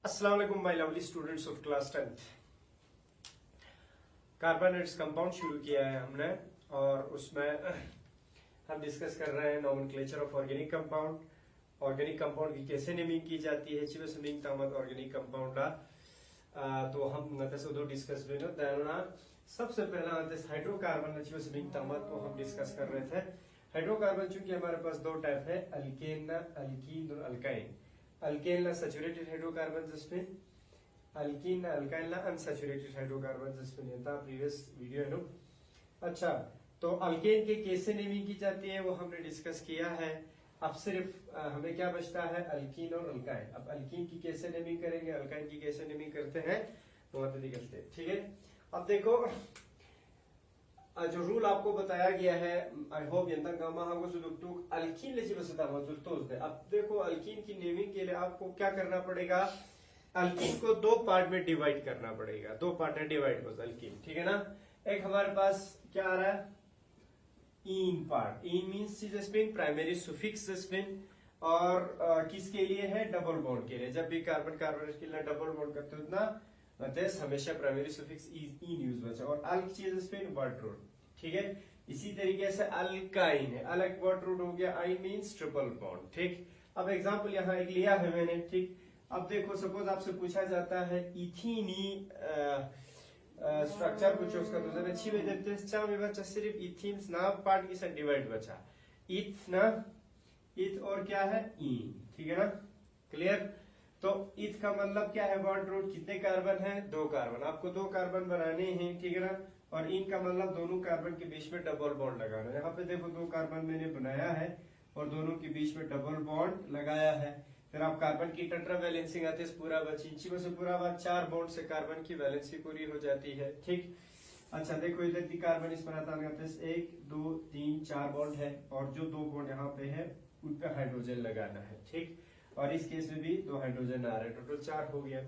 अस्सलाम वालेकुम my lovely students of class 10th। Carbonates compound शुरू किया है हमने और उसमें हम डिस्कस कर रहे हैं nomenclature of organic compound. Organic compound की कैसे नेमिंग की जाती है चिवे नेमिंग तामत ऑर्गेनिक कंपाउंड तो हम नते से दो डिस्कस बिनो दाना सबसे पहला हाइड्रोकार्बन चिवे नेमिंग तामत को हम डिस्कस कर रहे थे। हाइड्रोकार्बन चूंकि हमारे पास दो टाइप है, अल्केन, अल्कीन और अल्काइन। अल्केन ला सैचुरेटेड हाइड्रोकार्बन जिसमें अल्कीन अल्काइन ला अनसैचुरेटेड हाइड्रोकार्बन जिसमें नहीं था प्रीवियस वीडियो है नो। अच्छा, तो अल्केन के कैसे नेमिंग की जाती है वो हमने डिस्कस किया है। अब सिर्फ हमें क्या बचता है, अल्कीन और अल्काइन। अब अल्कीन की कैसे नेमिंग करेंगे, अल्काइन की कैसे नेमिंग करते हैं वो करते हैं। ठीक है, अब देखो जो रूल आपको बताया गया है, आई होप अल्कीन अब देखो अल्कीन की नेमिंग के लिए आपको क्या करना पड़ेगा, अल्कीन को दो पार्ट में डिवाइड करना पड़ेगा। दो पार्ट में डिवाइड हो अल्कीन, ठीक है ना। एक हमारे पास क्या आ रहा है, in part. In means jasmine primary suffix jasmine और किसके लिए है, डबल बॉन्ड के लिए। जब भी कार्बन कार्बन के लिए डबल बॉन्ड करते हो ना हमेशा प्राइमरी सुफिक्स इन यूज बचा। और अल्क चीज वर्ड रूट, ठीक है। इसी तरीके से अल्काइन है, अलग वर्ड रूट हो गया, आई मीन्स ट्रिपल बॉन्ड। ठीक, अब एग्जांपल यहाँ एक लिया है मैंने। ठीक, अब देखो सपोज आपसे पूछा जाता है इथीनी स्ट्रक्चर पूछो उसका तो जरा अच्छी में देते हैं। में बचा सिर्फ इथीन ना पार्ट की साथ डिवाइड बचा, इथ ना, इथ और क्या है इन, ठीक है ना, क्लियर। तो इथ का मतलब क्या है, वर्ड रूट कितने कार्बन है, दो कार्बन। आपको दो कार्बन बनाने हैं, ठीक है ना। और इन का मतलब दोनों कार्बन के बीच में डबल बॉन्ड लगाना है। यहाँ पे देखो दो कार्बन मैंने बनाया है और दोनों के बीच में डबल बॉन्ड लगाया है। फिर आप कार्बन की टेट्रा वैलेंसी आते हैं पूरा बची में से पूरा बात 4 बॉन्ड से कार्बन की वैलेंसी पूरी हो जाती है। ठीक, अच्छा देखो इधर की कार्बन इस पर आता है 1 2 3 4 बॉन्ड है और जो दो बॉन्ड यहाँ पे है उन पे हाइड्रोजन लगाना है। ठीक, और इस केस में भी दो हाइड्रोजन आ रहे हैं, टोटल 4 हो गया।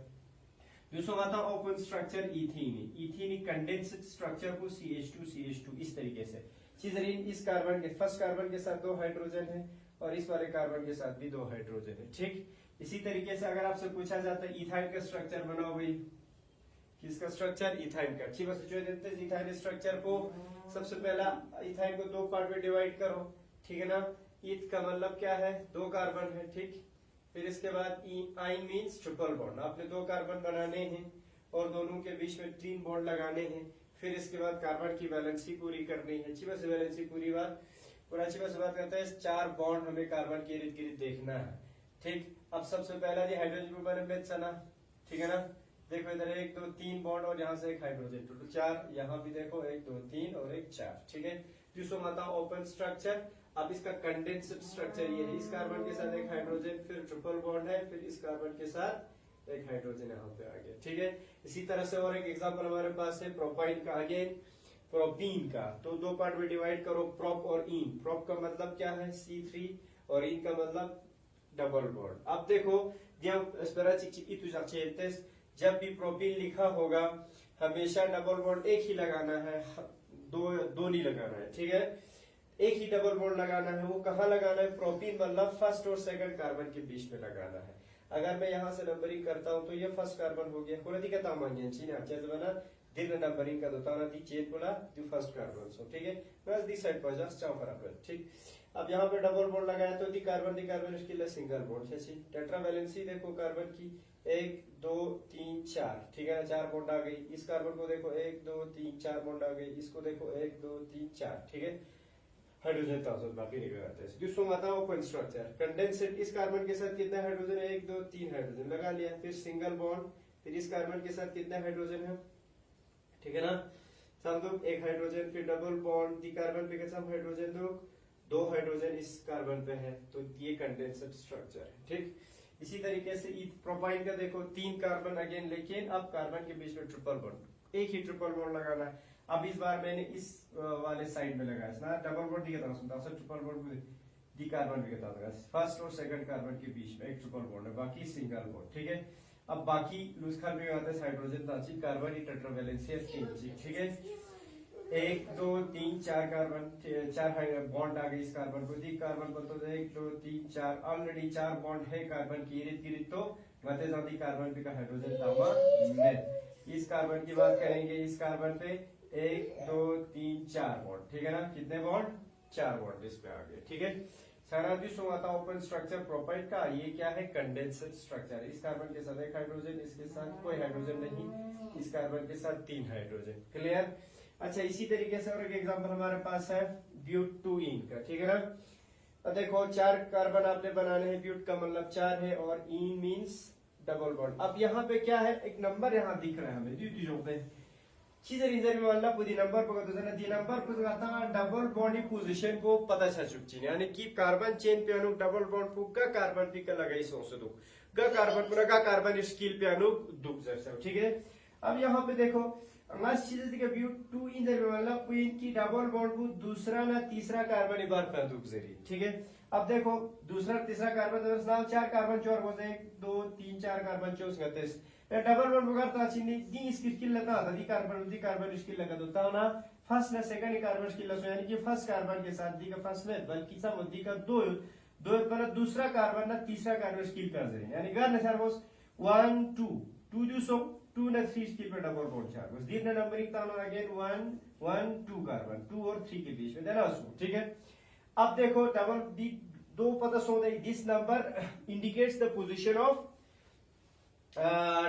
दूसरा आता है open structure ethene. Ethene condensed structure को CH2 इस तरीके से चीजरीन। इस कार्बन के फर्स्ट कार्बन के साथ दो हाइड्रोजन है और इस वाले कार्बन के साथ भी दो हाइड्रोजन है। ठीक, इसी तरीके से अगर आपसे पूछा जाता है इथाइन का स्ट्रक्चर बनाओ भाई, किसका स्ट्रक्चर, इथाइन का। ठीक, बस जो देते हैं इथाइन स्ट्रक्चर को सबसे पहला इथाइन को दो पार्ट में डिवाइड करो, ठीक है ना। इथ का मतलब क्या है, दो कार्बन है। ठीक, फिर इसके बाद आइन मीन्स ट्रिपल बॉन्ड। आपने दो कार्बन बनाने हैं और दोनों के बीच में 3 बॉन्ड लगाने हैं। फिर इसके बाद कार्बन की वैलेंसी पूरी करनी है। अच्छी बात से वैलेंसी पूरी बात पूरा अच्छी बात से बात करते हैं, 4 बॉन्ड हमें कार्बन के इर्द गिर्द देखना है। ठीक, अब सबसे पहला जी हाइड्रोजन पर बने में चना, ठीक है ना। देखो इधर 1 2 3 बॉन्ड और यहाँ से एक हाइड्रोजन, टोटल 4। यहाँ भी देखो 1 2 3 और 1 4, ठीक है। दूसरा माता ओपन स्ट्रक्चर। अब इसका कंडेंस्ड स्ट्रक्चर ये है, इस कार्बन के साथ एक हाइड्रोजन, फिर ट्रिपल बॉन्ड है, फिर इस कार्बन के साथ एक हाइड्रोजन यहाँ पे आ गया, ठीक है। इसी तरह से और एक एग्जांपल हमारे पास है प्रोपाइन का, अगेन प्रोपीन का। तो दो पार्ट में डिवाइड करो, प्रोप और इन। प्रोप का मतलब क्या है, C3 और इन का मतलब डबल बॉन्ड। अब देखो जब भी प्रोपीन लिखा होगा हमेशा डबल बॉन्ड एक ही लगाना है, दो नहीं लगाना है, ठीक है। एक ही डबल बॉन्ड लगाना है। वो कहाँ लगाना है, प्रोपीन मतलब फर्स्ट और सेकंड कार्बन के बीच में लगाना है। अगर मैं यहाँ से नंबरिंग करता हूँ तो ये फर्स्ट कार्बन हो गया, कोई दिक्कत बना दिन नंबरिंग का दोता ना चेत बोला दो फर्स्ट कार्बन सो, ठीक है। बस दी साइड पर जा चाव बराबर, ठीक। अब यहाँ पे डबल बॉन्ड लगाया तो दी कार्बन इसके लिए सिंगल बॉन्ड है। टेट्रा वैलेंसी देखो कार्बन की 1 2 3 4, ठीक है ना, 4 बॉन्ड आ गई। इस कार्बन को देखो 1 2 3 4 बॉन्ड आ गई, इसको देखो 1 2 3 4, ठीक है। हाइड्रोजन ताउसेंड बाकी नहीं लगाते हैं। दूसरा माता ओपन स्ट्रक्चर कंडेंसेट। इस कार्बन के साथ कितना हाइड्रोजन है, 1 2 3 हाइड्रोजन लगा लिया। फिर सिंगल बॉन्ड, फिर इस कार्बन के साथ कितना हाइड्रोजन है, ठीक है ना, समझो 1 हाइड्रोजन। फिर डबल बॉन्ड, दी कार्बन पे कैसा हाइड्रोजन दो हाइड्रोजन इस कार्बन पे है, तो ये कंडेंसेट स्ट्रक्चर है। ठीक, इसी तरीके से प्रोपाइन का देखो 3 कार्बन अगेन, लेकिन अब कार्बन के बीच में ट्रिपल बॉन्ड, एक ही ट्रिपल बॉन्ड लगाना है। अब इस बार मैंने इस वाले साइड में लगाया डबल बॉन्ड दिखता हूँ, ट्रिपल बॉन्ड दी कार्बन भी कहता हूँ। फर्स्ट और सेकंड कार्बन के बीच में एक ट्रिपल बॉन्ड है, बाकी सिंगल बॉन्ड, ठीक है। अब बाकी लूज कार्बन में आता है हाइड्रोजन ताची कार्बन की टेट्रा वैलेंसी, ठीक है। 1 2 3 4 कार्बन, 4 बॉन्ड आ गई इस कार्बन को। दी कार्बन को तो 1 2 3 4 ऑलरेडी 4 बॉन्ड है कार्बन की इर्द गिर्द, तो गते जाती कार्बन पे का हाइड्रोजन तामा में। इस कार्बन की बात करेंगे, इस कार्बन पे 1 2 3 4 बॉन्ड, ठीक है ना, कितने बॉन्ड, 4 बॉन्ड इस पे आ गए, ठीक है। सारा आता ओपन स्ट्रक्चर प्रोपाइट का, ये क्या है, कंडेंसर स्ट्रक्चर। इस कार्बन के साथ एक हाइड्रोजन, इसके साथ कोई हाइड्रोजन नहीं, इस कार्बन के साथ 3 हाइड्रोजन, क्लियर। अच्छा, इसी तरीके से और एक एग्जांपल हमारे पास है ब्यूटूइन का, ठीक है ना। तो देखो 4 कार्बन आपने बनाने हैं, ब्यूट का मतलब 4 है और इन मींस डबल बॉन्ड। अब यहाँ पे क्या है, एक नंबर यहाँ दिख रहा है हमें ड्यूटी पे चीजें रिजर्व वाला पुदी नंबर पकड़ दी नंबर पकड़ता डबल बॉन्ड पोजीशन को पता छ चुकी यानी कि कार्बन चेन पे अनु डबल बॉन्ड पुग कार्बन पी का लगाई सोच दो कार्बन पूरा का कार्बन स्किल पे अनु दुख जैसा, ठीक है। अब यहाँ पे देखो लास्ट चीज दिखे व्यू 2 इन द वाला पुइन की डबल बॉन्ड को दूसरा ना तीसरा कार्बन एक बार पे दुख जरी, ठीक है। अब देखो दूसरा तीसरा कार्बन 4 कार्बन 4 हो जाए 1 2 3 4 कार्बन 4 गतेस डबल बॉन्ड बगारता चिन्नी दी स्किल लगा था दी कार्बन स्किल लगा दोता ना फर्स्ट ना सेकंड कार्बन स्किल लगा, यानी कि फर्स्ट कार्बन के साथ दी का फर्स्ट में बल्कि सब दी का दो पर दूसरा कार्बन ना तीसरा कार्बन स्किल कर दे, यानी गर ना चार बस 1 2 2 जो सो 2 ना 3 स्किल पे डबल बॉन्ड चार बस दी ना नंबरिंग ताना अगेन 1 1 2 कार्बन 2 और 3 के बीच में देना उसको, ठीक है। अब देखो डबल दी दो पता so this number indicates the position of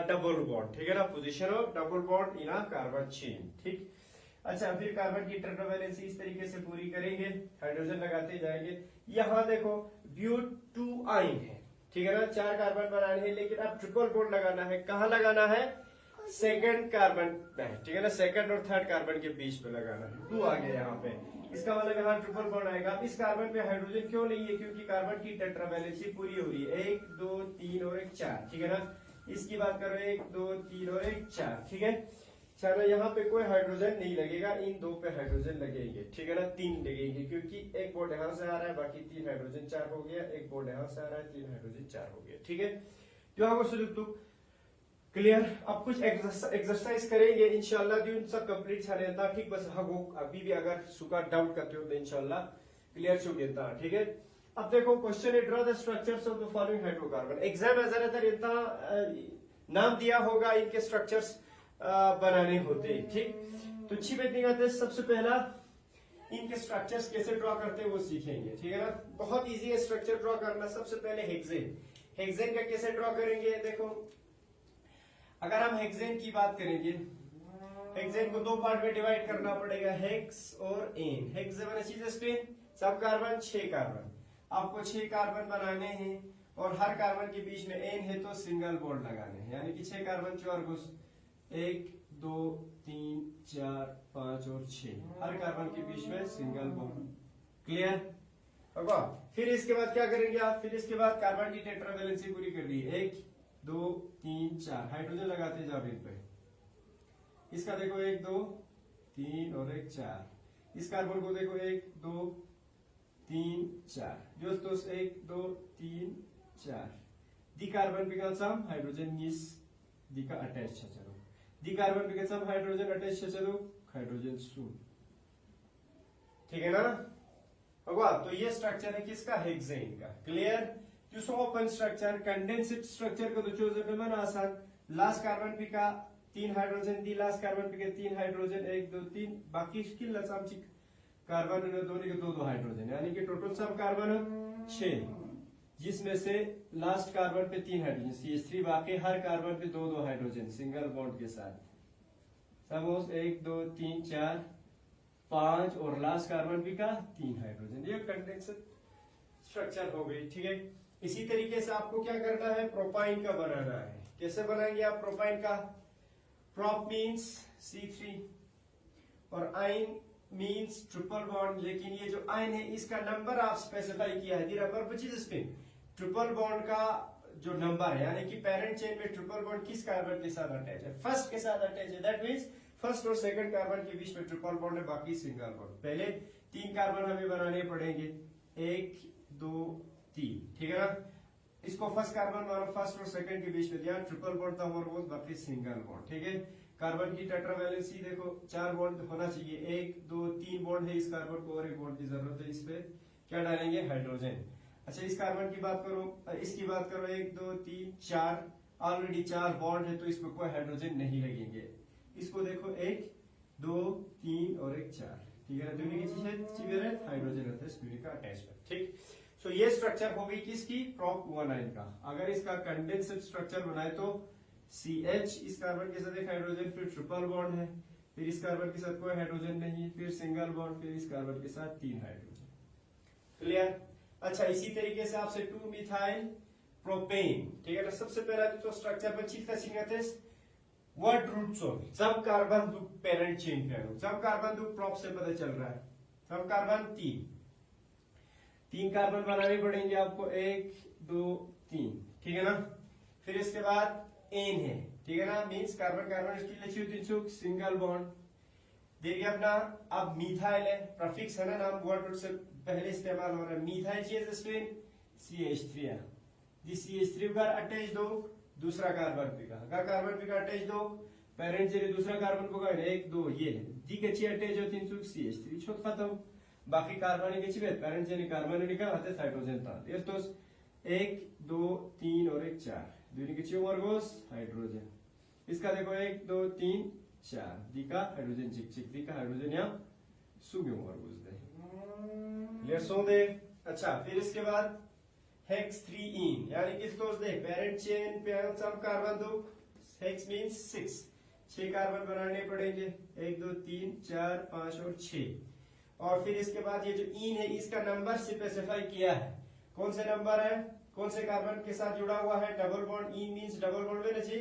double bond, ठीक है ना, position of double bond in a carbon chain, ठीक। अच्छा, फिर कार्बन की टेट्रावैलेंसी इस तरीके से पूरी करेंगे, हाइड्रोजन लगाते जाएंगे। यहाँ देखो ब्यूटूआइन है, ठीक है ना, 4 कार्बन बनाने हैं लेकिन अब ट्रिपल बॉन्ड लगाना है, कहाँ लगाना है, सेकंड कार्बन में, ठीक है ना, सेकंड और थर्ड कार्बन के बीच में लगाना है। 2 आ गया यहाँ पे, इसका मतलब यहाँ ट्रिपल बॉन्ड आएगा। इस कार्बन पे हाइड्रोजन क्यों नहीं है, क्योंकि कार्बन की टेट्रावैलेंसी पूरी हो रही है, 1 2 3 और 1 4, ठीक है ना। इसकी बात करो 1 2 3 और 1 4, ठीक है। चलो यहाँ पे कोई हाइड्रोजन नहीं लगेगा, इन 2 पे हाइड्रोजन लगेंगे, ठीक है ना, 3 लगेंगे क्योंकि एक बॉन्ड यहाँ से आ रहा है, बाकी 3 हाइड्रोजन 4 हो गया, एक बॉन्ड यहाँ से आ रहा है, 3 हाइड्रोजन 4 हो गया, ठीक है। तो आपको क्लियर। अब कुछ एक्सरसाइज करेंगे इंशाल्लाह, दिन सब कंप्लीट छा रहता, ठीक। बस हगो अभी भी अगर सुका डाउट करते हो तो इंशाल्लाह क्लियर छू देता, ठीक है। अब देखो क्वेश्चन है, draw the structures of the following hydrocarbon. Exam में ज्यादातर इतना नाम दिया होगा, इनके स्ट्रक्चर्स बनाने होते हैं, ठीक। तो अच्छी बात नहीं, सबसे पहला इनके स्ट्रक्चर्स कैसे ड्रॉ करते हैं वो सीखेंगे, ठीक है ना। बहुत इजी है स्ट्रक्चर ड्रॉ करना। सबसे पहले हेक्सेन, हेक्सेन का कैसे ड्रॉ करेंगे, देखो अगर हम हेक्सेन की बात करेंगे, हेक्सेन को 2 पार्ट में डिवाइड करना पड़ेगा, हेक्स और एन। हेक्स वाला चीज स्पेन सब कार्बन 6 कार्बन, आपको 6 कार्बन बनाने हैं और हर कार्बन के बीच में एन है तो सिंगल बॉन्ड लगाने हैं, यानी कि 6 कार्बन 4 घुस 1 2 3 4 5 और 6, हर कार्बन के बीच में सिंगल बॉन्ड, क्लियर होगा। फिर इसके बाद क्या करेंगे आप, फिर इसके बाद कार्बन की टेट्रावैलेंसी पूरी कर दी, 1 2 3 4 हाइड्रोजन लगाते जाओ इन पे। इसका देखो 1 2 3 और 1 4, इस कार्बन को देखो 1 2 3 4, जो दोस्त 1 2 3 4, the carbon because some hydrogen is the का अटैच है, चलो the carbon because some hydrogen attach है, चलो हाइड्रोजन सून, ठीक है ना होगा। तो ये स्ट्रक्चर है किसका, हेक्सेन का, क्लियर। जो ओपन स्ट्रक्चर कंडेंस्ड स्ट्रक्चर को तो चोजर में आसान, लास्ट कार्बन पी का 3 हाइड्रोजन दी, लास्ट कार्बन पी के 3 हाइड्रोजन 1 2 3, बाकी स्किल आमची कार्बन दोनों के 2 हाइड्रोजन, यानी कि टोटल सब कार्बन 6, जिसमें से लास्ट कार्बन पे 3 हाइड्रोजन CH3, बाकी हर कार्बन पे 2 हाइड्रोजन सिंगल बॉन्ड के साथ, सपोज 1 2 3 4 5 और लास्ट कार्बन भी का 3 हाइड्रोजन, ये कंडेंस्ड स्ट्रक्चर हो गई, ठीक है। इसी तरीके से आपको क्या करना है, प्रोपाइन का बनाना है। कैसे बनाएंगे आप प्रोपाइन का, प्रोप मीन्स C3 और आइन मीन्स ट्रिपल बॉन्ड, लेकिन ये जो आइन है इसका नंबर आप स्पेसिफाई किया है, नंबर 25 पे ट्रिपल बॉन्ड का जो नंबर है, यानी कि पेरेंट चेन में ट्रिपल बॉन्ड किस कार्बन के साथ अटैच है, फर्स्ट के साथ अटैच है, दैट मीन्स फर्स्ट और सेकंड कार्बन के बीच में ट्रिपल बॉन्ड है, बाकी सिंगल बॉन्ड। पहले 3 कार्बन हमें बनाने पड़ेंगे, 1 2 3, ठीक है ना। इसको फर्स्ट कार्बन मानो, फर्स्ट और सेकंड के बीच में दिया ट्रिपल बॉन्ड था और वो बाकी सिंगल बॉन्ड, ठीक है। कार्बन की टेट्रावैलेंसी देखो 4 बॉन्ड होना चाहिए, 1 2 3 बॉन्ड है इस कार्बन को और एक बॉन्ड की जरूरत है, इस पे क्या डालेंगे, हाइड्रोजन। अच्छा, इस कार्बन की बात करो, इसकी बात करो 1 2 3 4 ऑलरेडी 4 बॉन्ड है तो इसमें कोई हाइड्रोजन नहीं लगेंगे। इसको देखो 1 2 3 और 1 4, ठीक है ना, दोनों की चीज हाइड्रोजन होता है इसमें का अटैचमेंट, ठीक। सो ये स्ट्रक्चर हो गई किसकी, प्रोप 1 आयन का। अगर इसका कंडेंस्ड स्ट्रक्चर बनाए तो CH, इस कार्बन के साथ एक हाइड्रोजन, फिर ट्रिपल बॉन्ड है, फिर इस कार्बन के साथ कोई हाइड्रोजन नहीं, फिर सिंगल बॉन्ड, फिर इस कार्बन के साथ 3 हाइड्रोजन। क्लियर। अच्छा, इसी तरीके से आपसे 2 मिथाइल प्रोपेन, ठीक है ना। सबसे पहला तो स्ट्रक्चर पर चीज का चिन्ह वर्ड रूट सोल, सब कार्बन दो पेरेंट चेन पे, सब कार्बन दो प्रोप से पता चल रहा है, सब कार्बन 3 कार्बन बनाने पड़ेंगे आपको, 1 2 3, ठीक है ना। फिर इसके बाद एन है, ठीक है ना, means carbon carbon steel single bond देखिए अपना। अब मिथाइल है, प्रफिक्स है ना, नाम वर्ड रूट से पहले इस्तेमाल हो रहा है। मिथाइल चीज CH3 है, दिस CH3 का अटैच दो, दूसरा कार्बन पे का कार्बन पे का अटैच दो, पेरेंट चेरी दूसरा कार्बन पे का 1 2, ये दी के ची अटैच होती है CH3 छोट खत्म। बाकी कार्बन के ची पेरेंट चेरी कार्बन निकाल आते हाइड्रोजन था, ये तो 1 2 3 और 1 4, दोनों के ची वर्गोस हाइड्रोजन। इसका देखो 1 2 3 4, दी का हाइड्रोजन चिक चिक, दी का हाइड्रोजन या सुगे वर्गोस दे, क्लियर सो दे। अच्छा, फिर इसके बाद हेक्स 3इन, यानी कि दोस्त दे पेरेंट चेन पे सब कार्बन दो, हेक्स मींस 6 कार्बन बनाने पड़ेंगे, 1 2 3 4 5 और 6। और फिर इसके बाद ये जो इन है इसका नंबर स्पेसिफाई किया है, कौन से नंबर है, कौन से कार्बन के साथ जुड़ा हुआ है, डबल बॉन्ड, इन मींस डबल बॉन्ड में जी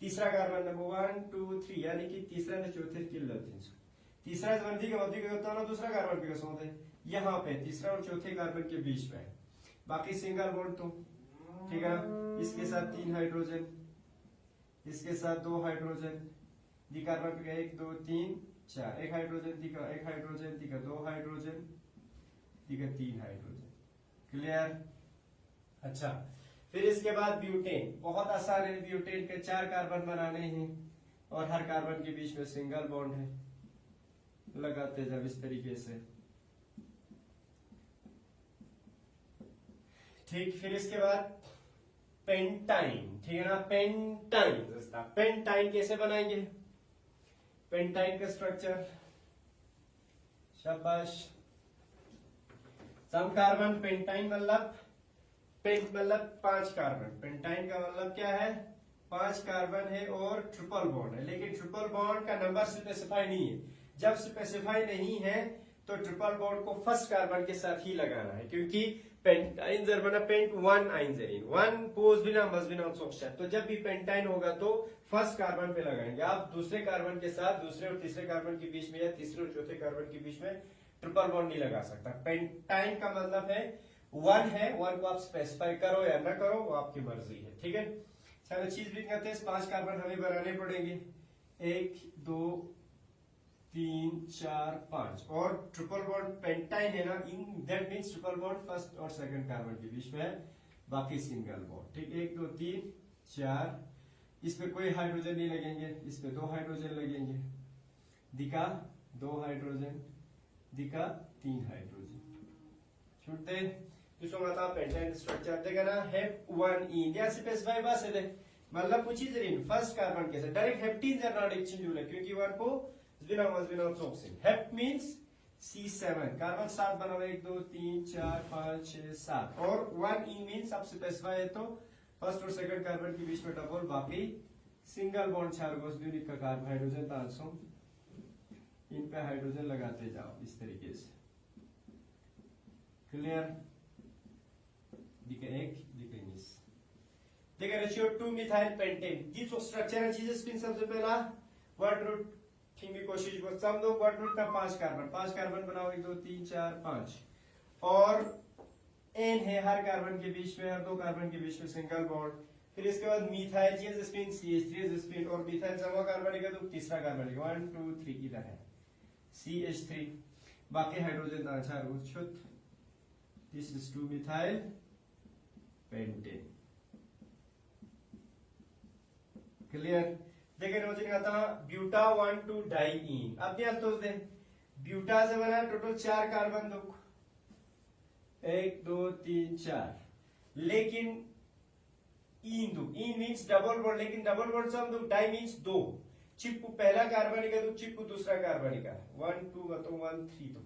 तीसरा कार्बन नंबर 1 2 3, यानी कि तीसरा ने चौथे किलो 300, तीसरा जवंती के मध्य होता है ना, दूसरा कार्बन पे कसों है यहाँ पे तीसरा और चौथे कार्बन के बीच में। बाकी सिंगल बॉन्ड तो ठीक है ना, इसके साथ 3 हाइड्रोजन, इसके साथ 2 हाइड्रोजन, दी कार्बन पे 1 2 3 4, 1 हाइड्रोजन, दी का 1 हाइड्रोजन, दी का 2 हाइड्रोजन, दी का 3 हाइड्रोजन, क्लियर। अच्छा, फिर इसके बाद ब्यूटेन, बहुत आसान है, ब्यूटेन के 4 कार्बन बनाने हैं और हर कार्बन के बीच में सिंगल बॉन्ड है, लगाते जब इस तरीके से, ठीक। फिर इसके बाद पेंटाइन, ठीक है ना, पेंटाइन कैसे बनाएंगे, पेंटाइन का स्ट्रक्चर, शाबाश, सम कार्बन पेंटाइन मतलब पेंट मतलब 5 कार्बन, पेंटाइन का मतलब क्या है, 5 कार्बन है और ट्रिपल बॉन्ड है, लेकिन ट्रिपल बॉन्ड का नंबर स्पेसिफाई नहीं है। जब स्पेसिफाई नहीं है तो ट्रिपल बॉन्ड को फर्स्ट कार्बन के साथ ही लगाना है, क्योंकि पेंटाइन जर्मना पेंट 1 आइंजरीन 1 पोज बिना मस बिना सोक्शन, तो जब भी पेंटाइन होगा तो फर्स्ट कार्बन पे लगाएंगे। आप दूसरे कार्बन के साथ दूसरे और तीसरे कार्बन के बीच में या तीसरे और चौथे कार्बन के बीच में ट्रिपल बॉन्ड नहीं लगा सकता। पेंटाइन का मतलब है 1 है, 1 को आप स्पेसिफाई करो या ना करो वो आपकी मर्जी है, ठीक है। चलो चीज भी कहते हैं, 5 कार्बन हमें बनाने पड़ेंगे, 1 2 3 4 5, और ट्रिपल बॉन्ड पेंटाइन है ना, in that means triple bond first और सेकंड कार्बन के बीच में है, बाकी सिंगल बॉन्ड, ठीक। 1 2 3 4, इसमें कोई हाइड्रोजन नहीं लगेंगे, इसमें 2 हाइड्रोजन लगेंगे, दिखा 2 हाइड्रोजन, दिखा 3 हाइड्रोजन, छूटते दूसरा मतलब पेंटाइन स्ट्रक्चर देगा ना, हेप 1 इन या स्पेसिफाई बस है, मतलब कुछ ही जरिन फर्स्ट कार्बन के साथ डायरेक्ट हेप्टीन जर नॉट एक्सचेंज, क्योंकि 1 को हेप मींस C7 कार्बन 7 बना हुआ, 1 2 3 4 5 6 7, और 1 इन मींस आप स्पेसिफाई है तो फर्स्ट और सेकंड कार्बन के बीच में डबल, बाकी सिंगल बॉन्ड 4 गोस यूनिट का कार्बन हाइड्रोजन तालसो, इन पे हाइड्रोजन लगाते जाओ इस तरीके से, क्लियर। देखिए रेशियो 2 मिथाइल पेंटेन, दी जो स्ट्रक्चर है चीजें स्पिन, सबसे पहला वर्ड रूट ठीक भी कोशिश को सम दो, वर्ड रूट का 5 कार्बन बनाओ, 1 2 3 4 5, और एन है हर कार्बन के बीच में, हर 2 कार्बन के बीच में सिंगल बॉन्ड। फिर इसके बाद मिथाइल चीज स्पिन, CH3 स्पिन, और मिथाइल जमा कार्बन का तो तीसरा कार्बन 1 2 3 इधर है CH3, बाकी हाइड्रोजन अच्छा छुत, this is 2 methyl pentane, clear. देखिए रोजिन आता ब्यूटा 1 2 डाइईन, अब ध्यान तो दे, ब्यूटा से बना टोटल 4 कार्बन दो, 1 2 3 4, लेकिन इन दो, इन मीन्स डबल बॉन्ड, लेकिन डबल बॉन्ड से हम दो, डाई मीन्स दो, चिप्पू पहला कार्बनिक है तो चिप्पू दूसरा कार्बनिक है, 1 2 तो 1 3 तो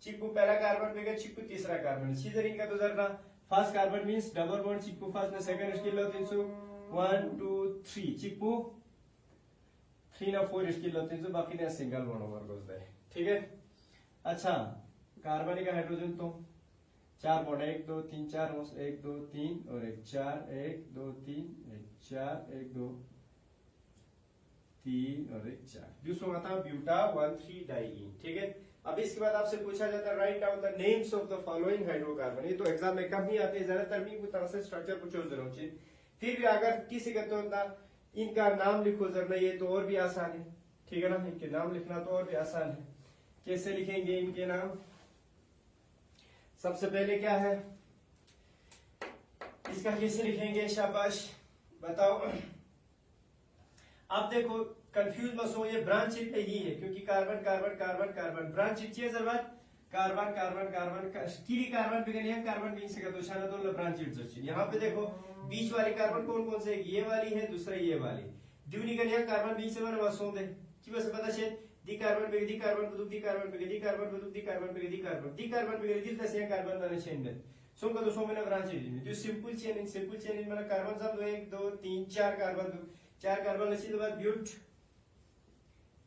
चिप्पू पहला कार्बन पे चिप्पू तीसरा कार्बन, सीधर इनका तो जरा first carbon means double bond चिप्पू फर्स्ट ने सेकंड स्किल लो 300 1 2 3 चिप्पू 3 ना 4 स्किल लो 300 बाकी ने सिंगल बॉन्ड ओवर गोस दे, ठीक है। अच्छा कार्बनिक हाइड्रोजन तो 4 बॉन्ड 1 2 3 4 1 2 3 और 1 4 1 2 3 1 4 1 2 3 और 1 4, दूसरा आता ब्यूटा 1 3 डाइईन, ठीक है। अब इसके बाद आपसे पूछा जाता है write down the names of the following hydrocarbon, ये तो एग्जाम में कम ही आते हैं, ज्यादातर मी को तरह से स्ट्रक्चर पूछो जरूर चाहिए, फिर भी अगर किसी का तो इनका नाम लिखो जरा, ये तो और भी आसान है, ठीक है ना, इनके नाम लिखना तो और भी आसान है। कैसे लिखेंगे इनके नाम? सबसे पहले क्या है इसका कैसे लिखेंगे, शाबाश बताओ। अब देखो कंफ्यूज मत हो, ये ब्रांच चिट ही है क्योंकि carbon carbon carbon carbon branch chit चाहिए जरूरत, कार्बन कार्बन कार्बन किरी कार्बन पे गनिया कार्बन बीच से तो शाना तो ब्रांच चिट चाहिए। यहाँ पे देखो बीच वाली कार्बन कौन कौन से, ये वाली है, दूसरा ये वाली, द्विनी गनिया कार्बन बीच से बने वसों दे कि बस पता है दी कार्बन पे दी कार्बन पे दी कार्बन पे दी कार्बन पे दी कार्बन पे दी कार्बन पे दी तसे कार्बन बने चेन में सो का दोस्तों मैंने ब्रांच चिट में जो सिंपल चेन इन मतलब कार्बन सब 1 2 3 4 कार्बन, 4 कार्बन अच्छी तो बाद ब्यूट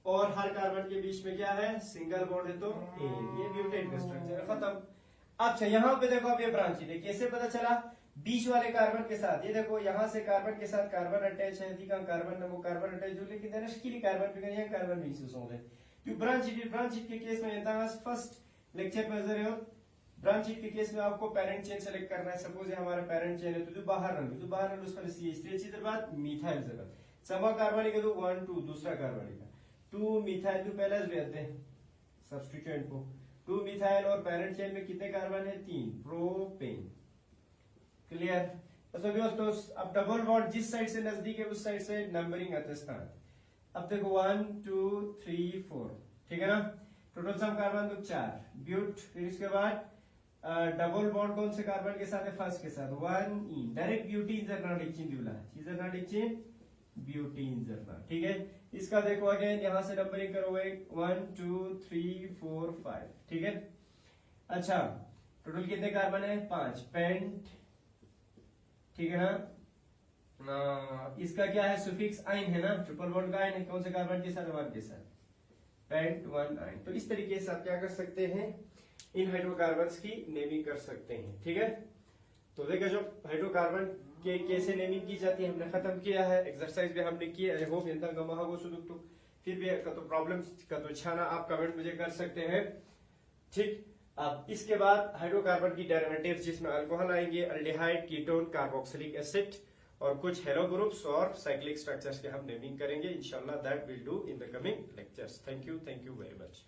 और हर कार्बन के बीच में क्या है सिंगल बॉन्ड है तो ये ब्यूटेन का स्ट्रक्चर खत्म। अच्छा यहाँ पे देखो अब ये ब्रांच है, कैसे पता चला, बीच वाले कार्बन के साथ ये देखो यहाँ से कार्बन के साथ कार्बन अटैच है, अधिका कार्बन वो कार्बन अटैच हो, लेकिन देना स्किली कार्बन पे यहाँ कार्बन बीच से सोंगे तो ब्रांच के केस में फर्स्ट लेक्चर में जरे हो ब्रांच के केस में आपको पेरेंट चेन सेलेक्ट करना है, सपोज हमारा पेरेंट चेन है तो जो बाहर रन उसका CH3 इधर बात मिथाइल जगह समा कार्बनिक है तो 1 2 दूसरा कार्बनिक है 2 मिथाइल तो पहले लेते हैं सब्स्टिट्यूएंट को 2 मिथाइल और पेरेंट चेन में कितने कार्बन है 3 प्रोपेन, क्लियर। तो दोस्तों अब डबल बॉन्ड जिस साइड से नजदीक है उस साइड से नंबरिंग आते स्थान, अब देखो 1 2 3 4 ठीक है ना, टोटल सम कार्बन तो 4 ब्यूट, फिर इसके बाद डबल बॉन्ड कौन से कार्बन के साथ है फर्स्ट के साथ 1 इन डायरेक्ट ब्यूटीन जरना लिखिन दिला चीजर ना लिखिन ब्यूटीन जरना, ठीक है। इसका देखो अगेन यहां से नंबरिंग करो 1 2 3 4 5 ठीक है। अच्छा टोटल कितने कार्बन है 5 पेंट, ठीक है ना। इसका क्या है सुफिक्स आइन है ना, ट्रिपल बॉन्ड का आइन है, कौन से कार्बन के साथ 1 के साथ पेंट 1 आइन। तो इस तरीके से आप क्या कर सकते हैं इन हाइड्रोकार्बन्स की नेमिंग कर सकते हैं, ठीक है। तो देखो जो हाइड्रोकार्बन के कैसे नेमिंग की जाती है हमने खत्म किया है, एक्सरसाइज भी हमने की है, आई होप इंता गमा हो सुदुक तो फिर भी का तो प्रॉब्लम्स का तो छाना आप कमेंट मुझे कर सकते हैं, ठीक। अब इसके बाद हाइड्रोकार्बन की डेरिवेटिव्स जिसमें अल्कोहल आएंगे, अल्डिहाइड, कीटोन, कार्बोक्सिलिक एसिड और कुछ हेलो ग्रुप्स और साइक्लिक स्ट्रक्चर्स के हम नेमिंग करेंगे इंशाल्लाह, that will do in the coming lectures. Thank you very much.